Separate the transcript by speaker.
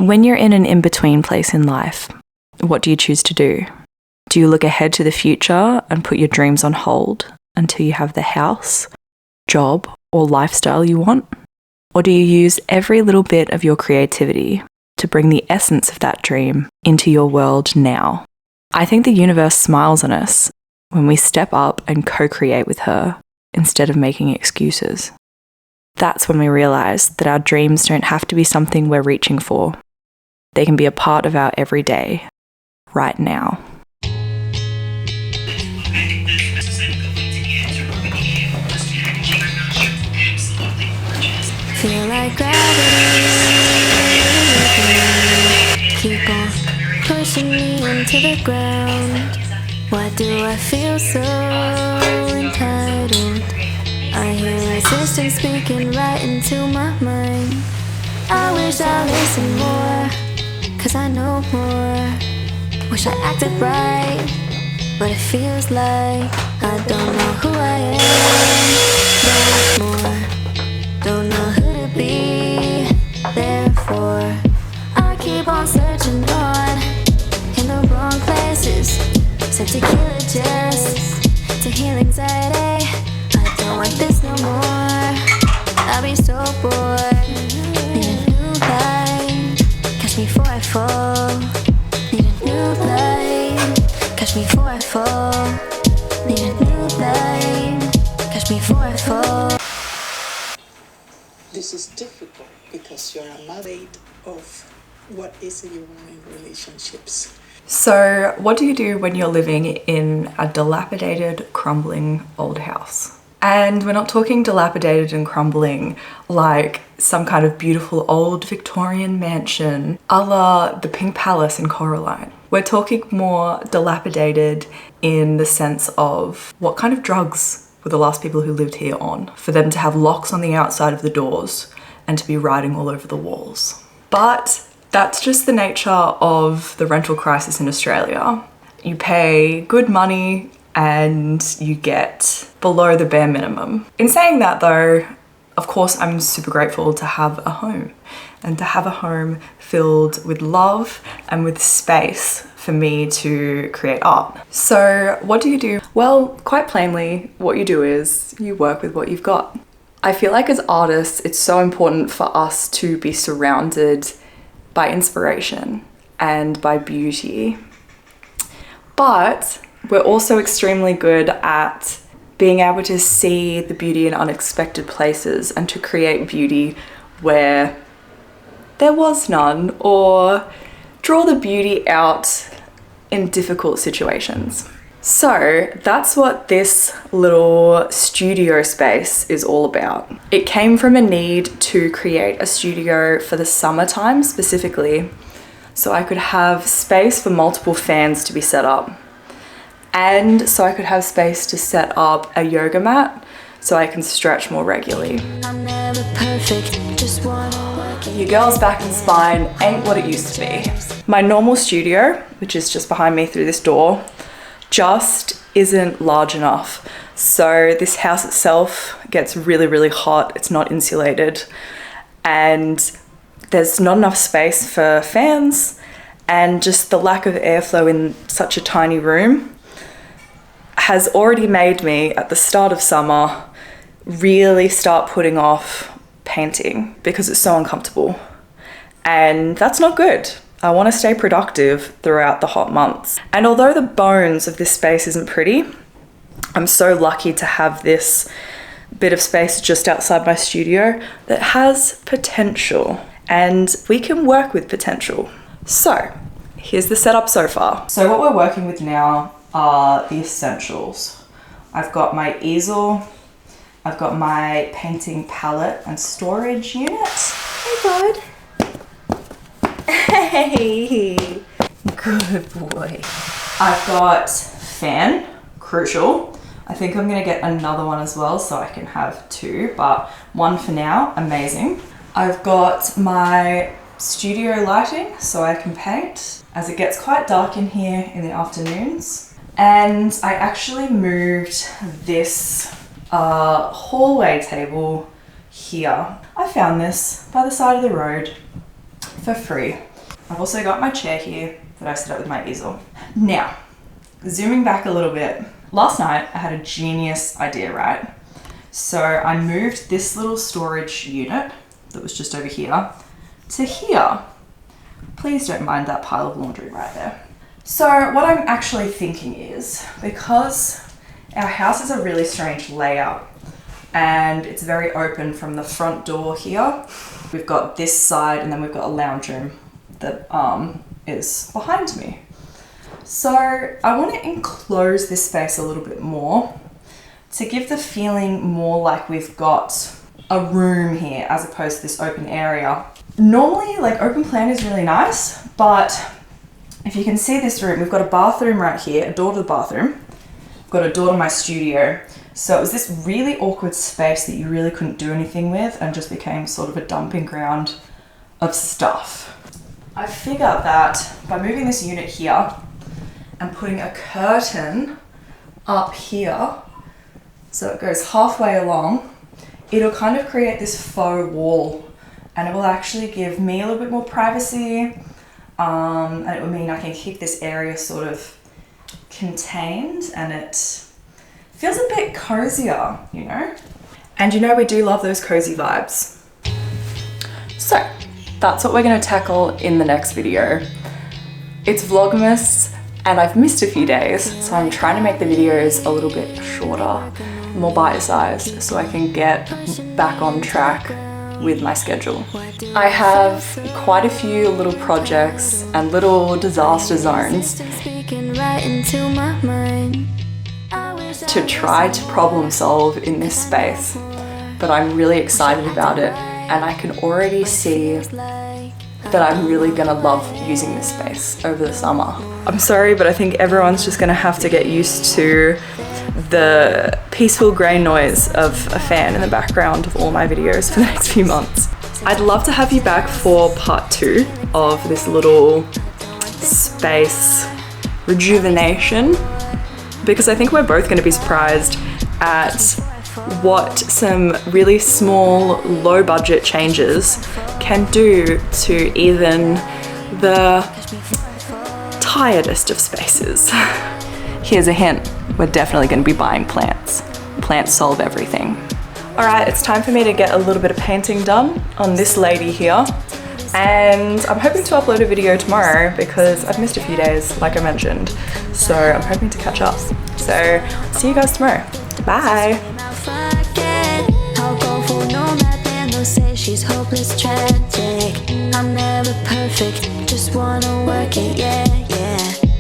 Speaker 1: When you're in an in-between place in life, what do you choose to do? Do you look ahead to the future and put your dreams on hold until you have the house, job, or lifestyle you want? Or do you use every little bit of your creativity to bring the essence of that dream into your world now? I think the universe smiles on us when we step up and co-create with her instead of making excuses. That's when we realize that our dreams don't have to be something we're reaching for. They can be a part of our everyday, right now.
Speaker 2: Feel like gravity, keep on pushing me into the ground. Why do I feel so entitled? I hear resistance speaking right into my mind. I wish I listened more, cause I know more. Wish I acted right, but it feels like I don't know who I am. There's more, don't know who to be. Therefore, I keep on searching on in the wrong places. Sent to kill it just to heal anxiety. I don't want this no more. I'll be so bored. Need a new light. Catch me before I fall. Need a new light. Catch me before I fall. Need a new light. Catch me before I fall.
Speaker 3: This is difficult because you're a mother of what is it you want in relationships.
Speaker 1: So, what do you do when you're living in a dilapidated, crumbling old house? And we're not talking dilapidated and crumbling like some kind of beautiful old Victorian mansion a la the Pink Palace in Coraline. We're talking more dilapidated in the sense of what kind of drugs were the last people who lived here on for them to have locks on the outside of the doors and to be writing all over the walls. But that's just the nature of the rental crisis in Australia. You pay good money and you get below the bare minimum. In saying that though, of course, I'm super grateful to have a home and to have a home filled with love and with space for me to create art. So what do you do? Well, quite plainly, what you do is you work with what you've got. I feel like as artists, it's so important for us to be surrounded by inspiration and by beauty. But we're also extremely good at being able to see the beauty in unexpected places and to create beauty where there was none, or draw the beauty out in difficult situations. So that's what this little studio space is all about. It came from a need to create a studio for the summertime specifically, so I could have space for multiple fans to be set up. And so I could have space to set up a yoga mat so I can stretch more regularly.
Speaker 2: I'm never perfect, just one.
Speaker 1: Your girl's back and spine ain't what it used to be. My normal studio, which is just behind me through this door, just isn't large enough. So this house itself gets really, really hot. It's not insulated and there's not enough space for fans, and just the lack of airflow in such a tiny room has already made me, at the start of summer, really start putting off painting because it's so uncomfortable. And that's not good. I want to stay productive throughout the hot months. And although the bones of this space isn't pretty, I'm so lucky to have this bit of space just outside my studio that has potential, and we can work with potential. So here's the setup so far. So what we're working with now are the essentials. I've got my easel, I've got my painting palette and storage unit. Hey bud. Hey, good boy. I've got fan, crucial. I think I'm gonna get another one as well so I can have two, but one for now, amazing. I've got my studio lighting so I can paint, as it gets quite dark in here in the afternoons. And I actually moved this hallway table here. I found this by the side of the road for free. I've also got my chair here that I set up with my easel. Now, zooming back a little bit, last night I had a genius idea, right? So I moved this little storage unit that was just over here to here. Please don't mind that pile of laundry right there. So what I'm actually thinking is, because our house is a really strange layout and it's very open from the front door here, we've got this side and then we've got a lounge room that is behind me. So I want to enclose this space a little bit more to give the feeling more like we've got a room here as opposed to this open area. Normally, like, open plan is really nice, but if you can see this room, we've got a bathroom right here, a door to the bathroom. We've got a door to my studio. So it was this really awkward space that you really couldn't do anything with and just became sort of a dumping ground of stuff. I figured that by moving this unit here and putting a curtain up here, so it goes halfway along, it'll kind of create this faux wall, and it will actually give me a little bit more privacy, and it will mean I can keep this area sort of contained and it feels a bit cozier, you know? And you know, we do love those cozy vibes. So that's what we're gonna tackle in the next video. It's Vlogmas and I've missed a few days, so I'm trying to make the videos a little bit shorter, more bite-sized, so I can get back on track with my schedule. I have quite a few little projects and little disaster zones to try to problem solve in this space, but I'm really excited about it and I can already see that I'm really gonna love using this space over the summer. I'm sorry, but I think everyone's just gonna have to get used to the peaceful grey noise of a fan in the background of all my videos for the next few months. I'd love to have you back for part 2 of this little space rejuvenation, because I think we're both gonna be surprised at what some really small, low budget changes can do to even the tiredest of spaces. Here's a hint, we're definitely going to be buying plants. Plants solve everything. All right, it's time for me to get a little bit of painting done on this lady here. And I'm hoping to upload a video tomorrow because I've missed a few days, like I mentioned. So I'm hoping to catch up. So see you guys tomorrow. Bye. Say she's hopeless, tragic. I'm never perfect, just wanna work it, yeah.